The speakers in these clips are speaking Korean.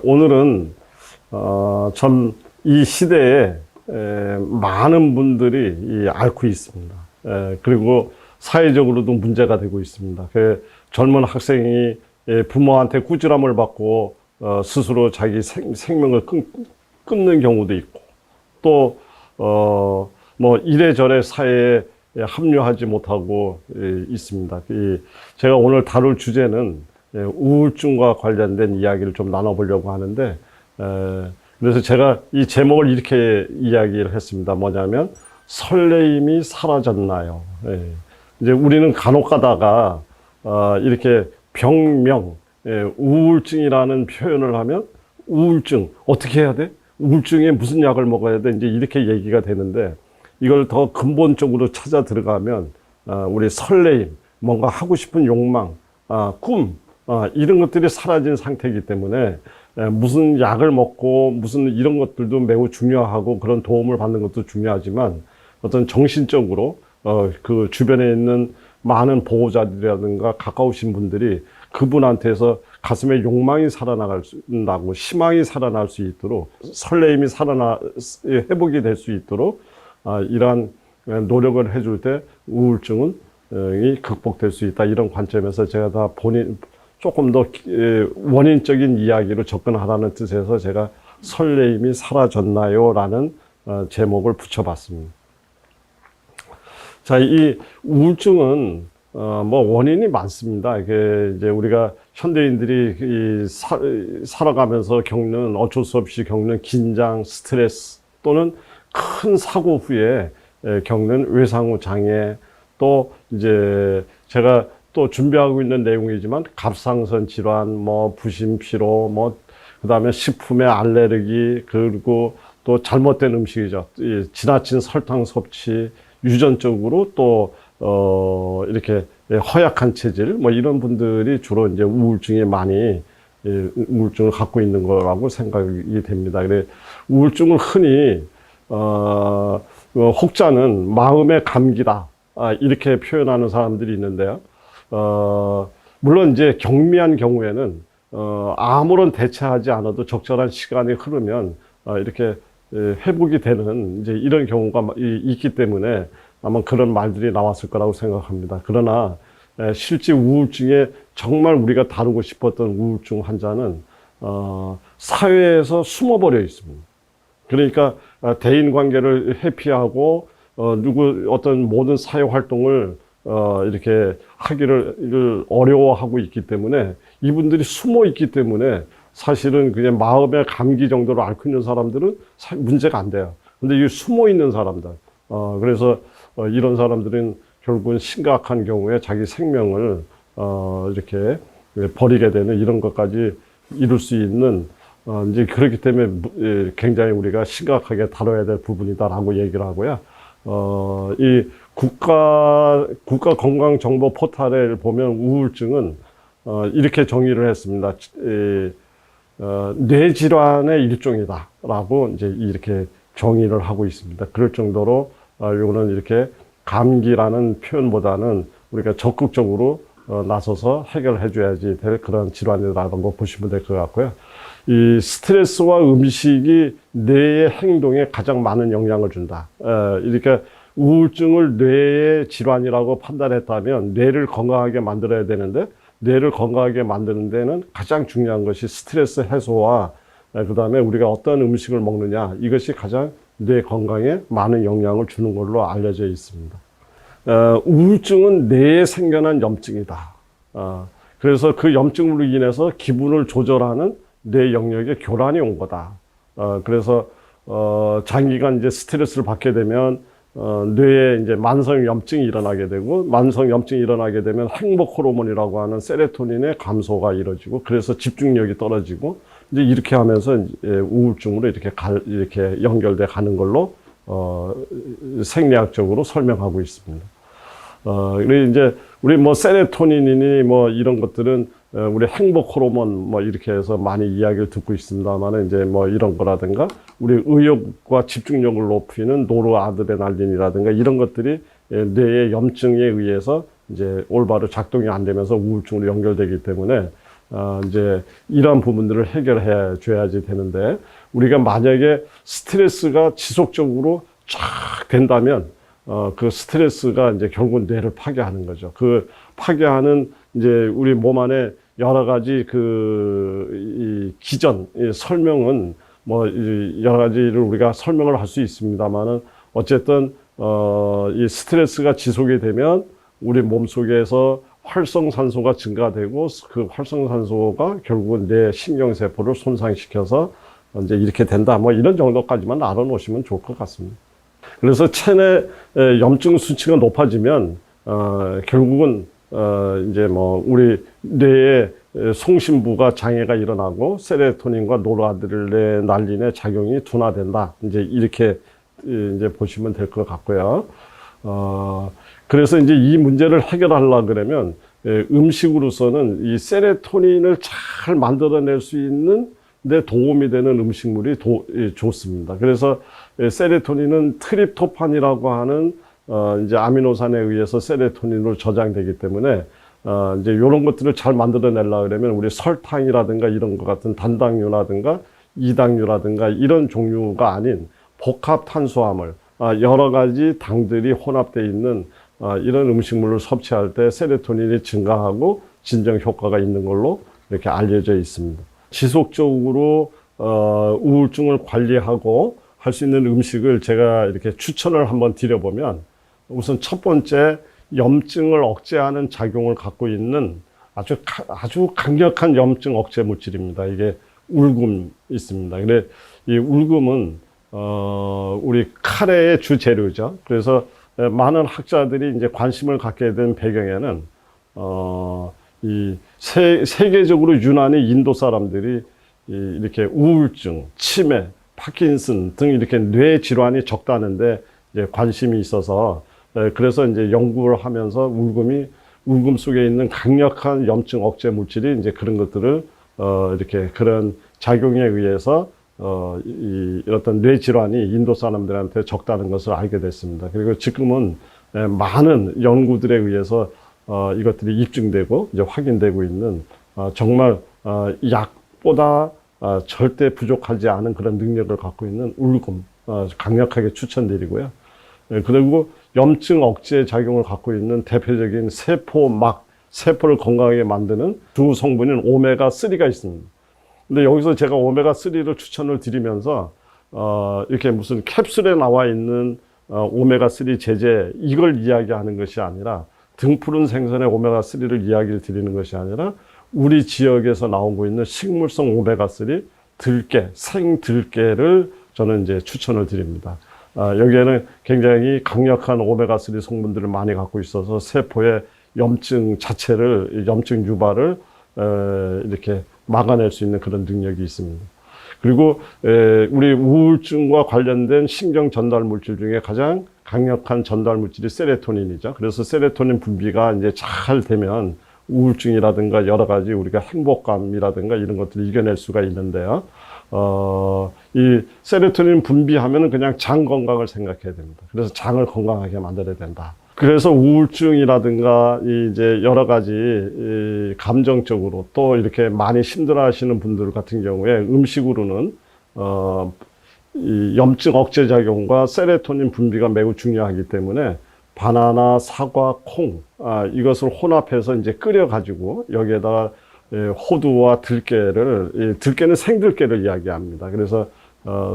오늘은 전 이 시대에 많은 분들이 앓고 있습니다. 그리고 사회적으로도 문제가 되고 있습니다. 젊은 학생이 부모한테 꾸지람을 받고 스스로 자기 생명을 끊는 경우도 있고, 또 뭐 이래저래 사회에 합류하지 못하고 있습니다. 제가 오늘 다룰 주제는 우울증과 관련된 이야기를 좀 나눠보려고 하는데, 그래서 제가 이 제목을 이렇게 이야기를 했습니다. 뭐냐면 설레임이 사라졌나요? 이제 우리는 간혹 가다가 이렇게 병명, 우울증이라는 표현을 하면 우울증 어떻게 해야 돼? 우울증에 무슨 약을 먹어야 돼? 이제 이렇게 얘기가 되는데, 이걸 더 근본적으로 찾아 들어가면 우리 설레임, 뭔가 하고 싶은 욕망, 꿈, 이런 것들이 사라진 상태이기 때문에 무슨 약을 먹고 무슨 이런 것들도 매우 중요하고 그런 도움을 받는 것도 중요하지만, 어떤 정신적으로 그 주변에 있는 많은 보호자들이라든가 가까우신 분들이 그분한테서 가슴에 욕망이 살아나고 희망이 살아날 수 있도록, 설레임이 회복이 될 수 있도록 이러한 노력을 해줄 때 우울증은 극복될 수 있다. 이런 관점에서 제가 다 조금 더 원인적인 이야기로 접근하라는 뜻에서 제가 설레임이 사라졌나요? 라는 제목을 붙여봤습니다. 자, 이 우울증은 뭐 원인이 많습니다. 이게 이제 우리가 현대인들이 살아가면서 겪는, 어쩔 수 없이 겪는 긴장, 스트레스, 또는 큰 사고 후에 겪는 외상후 장애, 또 이제 제가 또 준비하고 있는 내용이지만 갑상선 질환, 뭐 부신 피로, 뭐 그다음에 식품의 알레르기, 그리고 또 잘못된 음식이죠. 지나친 설탕 섭취, 유전적으로 또 이렇게 허약한 체질, 뭐 이런 분들이 주로 이제 우울증이 많이 우울증을 갖고 있는 거라고 생각이 됩니다. 그래 우울증을 흔히 혹자는 마음의 감기다, 이렇게 표현하는 사람들이 있는데요. 물론 이제 경미한 경우에는 아무런 대처하지 않아도 적절한 시간이 흐르면 이렇게 회복이 되는 이제 이런 경우가 있기 때문에 아마 그런 말들이 나왔을 거라고 생각합니다. 그러나 실제 우울증에 정말 우리가 다루고 싶었던 우울증 환자는 사회에서 숨어버려 있습니다. 그러니까 대인 관계를 회피하고 어떤 모든 사회 활동을 이렇게 하기를 어려워하고 있기 때문에, 이분들이 숨어 있기 때문에 사실은 그냥 마음의 감기 정도로 앓고 있는 사람들은 문제가 안 돼요. 근데 이 숨어 있는 사람들, 그래서 이런 사람들은 결국은 심각한 경우에 자기 생명을 이렇게 버리게 되는 이런 것까지 이룰 수 있는, 이제 그렇기 때문에 굉장히 우리가 심각하게 다뤄야 될 부분이다라고 얘기를 하고요. 이 국가 건강 정보 포털에 보면 우울증은 이렇게 정의를 했습니다. 뇌질환의 일종이다라고 이제 이렇게 정의를 하고 있습니다. 그럴 정도로 이거는 이렇게 감기라는 표현보다는 우리가 적극적으로 나서서 해결해 줘야지 될 그런 질환이라고 보시면 될 것 같고요. 이 스트레스와 음식이 뇌의 행동에 가장 많은 영향을 준다. 이렇게 우울증을 뇌의 질환이라고 판단했다면 뇌를 건강하게 만들어야 되는데, 뇌를 건강하게 만드는 데는 가장 중요한 것이 스트레스 해소와 그다음에 우리가 어떤 음식을 먹느냐, 이것이 가장 뇌 건강에 많은 영향을 주는 걸로 알려져 있습니다. 우울증은 뇌에 생겨난 염증이다. 그래서 그 염증으로 인해서 기분을 조절하는 뇌 영역에 교란이 온 거다. 그래서 장기간 이제 스트레스를 받게 되면 뇌에 이제 만성 염증이 일어나게 되고, 만성 염증이 일어나게 되면 행복 호르몬이라고 하는 세로토닌의 감소가 이루어지고, 그래서 집중력이 떨어지고, 이제 이렇게 하면서 우울증으로 이렇게 연결돼 가는 걸로 생리학적으로 설명하고 있습니다. 그리고 이제 우리 뭐 세로토닌이니 뭐 이런 것들은 우리 행복 호르몬 뭐 이렇게 해서 많이 이야기를 듣고 있습니다만은, 이제 뭐 이런 거라든가 우리 의욕과 집중력을 높이는 노르아드레날린이라든가 이런 것들이 뇌의 염증에 의해서 이제 올바로 작동이 안 되면서 우울증으로 연결되기 때문에 이제 이러한 부분들을 해결해 줘야지 되는데, 우리가 만약에 스트레스가 지속적으로 쫙 된다면 그 스트레스가 이제 결국 뇌를 파괴하는 거죠. 그 파괴하는 이제 우리 몸 안에 여러 가지 이 기전, 이 설명은 뭐 여러 가지를 우리가 설명을 할 수 있습니다만은, 어쨌든 이 스트레스가 지속이 되면 우리 몸 속에서 활성산소가 증가되고, 그 활성산소가 결국은 뇌 신경세포를 손상시켜서 이제 이렇게 된다. 뭐 이런 정도까지만 알아놓으시면 좋을 것 같습니다. 그래서 체내 염증 수치가 높아지면 결국은 이제 뭐 우리 뇌의 송신부가 장애가 일어나고 세로토닌과 노르아드레날린의 작용이 둔화된다. 이제 이렇게 이제 보시면 될 것 같고요. 그래서 이제 이 문제를 해결하려고 그러면 음식으로서는 이 세로토닌을 잘 만들어낼 수 있는 데 도움이 되는 음식물이 좋습니다. 그래서 세로토닌은 트립토판이라고 하는 이제 아미노산에 의해서 세로토닌으로 저장되기 때문에 이제 이런 것들을 잘 만들어내려고 그러면 우리 설탕이라든가 이런 것 같은 단당류라든가 이당류라든가 이런 종류가 아닌 복합 탄수화물, 여러 가지 당들이 혼합되어 있는 이런 음식물을 섭취할 때 세로토닌이 증가하고 진정 효과가 있는 걸로 이렇게 알려져 있습니다. 지속적으로 우울증을 관리하고 할 수 있는 음식을 제가 이렇게 추천을 한번 드려보면, 우선 첫 번째, 염증을 억제하는 작용을 갖고 있는 아주 강력한 염증 억제 물질입니다. 이게 울금 있습니다. 근데 이 울금은 우리 카레의 주 재료죠. 그래서 많은 학자들이 이제 관심을 갖게 된 배경에는 이 세계적으로 유난히 인도 사람들이 이렇게 우울증, 치매, 파킨슨 등 이렇게 뇌 질환이 적다는데 이제 관심이 있어서, 그래서 이제 연구를 하면서 울금 속에 있는 강력한 염증 억제 물질이 이제 그런 것들을 이렇게 그런 작용에 의해서 이 어떤 뇌 질환이 인도 사람들한테 적다는 것을 알게 됐습니다. 그리고 지금은 많은 연구들에 의해서 이것들이 입증되고 이제 확인되고 있는 정말 약보다 절대 부족하지 않은 그런 능력을 갖고 있는 울금 강력하게 추천드리고요. 그리고 염증 억제 작용을 갖고 있는 대표적인 세포를 건강하게 만드는 주 성분인 오메가3가 있습니다. 근데 여기서 제가 오메가3를 추천을 드리면서 이렇게 무슨 캡슐에 나와 있는 오메가3 제제 이걸 이야기하는 것이 아니라, 등푸른 생선의 오메가3를 이야기를 드리는 것이 아니라 우리 지역에서 나오고 있는 식물성 오메가3 들깨, 생들깨를 저는 이제 추천을 드립니다. 여기에는 굉장히 강력한 오메가3 성분들을 많이 갖고 있어서 세포의 염증 자체를, 염증 유발을 이렇게 막아낼 수 있는 그런 능력이 있습니다. 그리고 우리 우울증과 관련된 신경 전달 물질 중에 가장 강력한 전달 물질이 세로토닌이죠. 그래서 세로토닌 분비가 이제 잘 되면 우울증이라든가 여러 가지 우리가 행복감이라든가 이런 것들을 이겨낼 수가 있는데요. 이 세로토닌 분비하면은 그냥 장 건강을 생각해야 됩니다. 그래서 장을 건강하게 만들어야 된다. 그래서 우울증이라든가 이제 여러 가지 감정적으로 또 이렇게 많이 힘들어하시는 분들 같은 경우에 음식으로는 이 염증 억제 작용과 세로토닌 분비가 매우 중요하기 때문에 바나나, 사과, 콩 이것을 혼합해서 이제 끓여 가지고 여기에다가 호두와 들깨를, 들깨는 생들깨를 이야기합니다. 그래서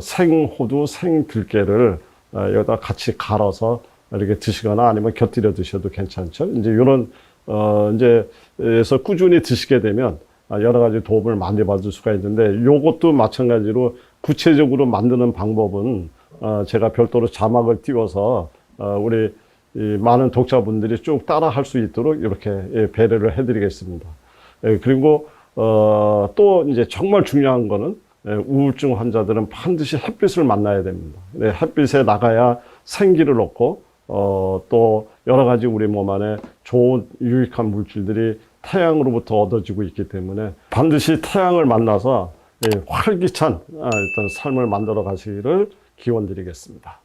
생호두, 생들깨를 여기다 같이 갈아서 이렇게 드시거나 아니면 곁들여 드셔도 괜찮죠. 이제 이런 이제에서 꾸준히 드시게 되면 여러 가지 도움을 많이 받을 수가 있는데, 요것도 마찬가지로 구체적으로 만드는 방법은 제가 별도로 자막을 띄워서 우리 많은 독자분들이 쭉 따라 할 수 있도록 이렇게 배려를 해드리겠습니다. 그리고 또 이제 정말 중요한 거는 우울증 환자들은 반드시 햇빛을 만나야 됩니다. 햇빛에 나가야 생기를 얻고 또 여러 가지 우리 몸 안에 좋은 유익한 물질들이 태양으로부터 얻어지고 있기 때문에 반드시 태양을 만나서 활기찬 어떤 삶을 만들어 가시기를 기원드리겠습니다.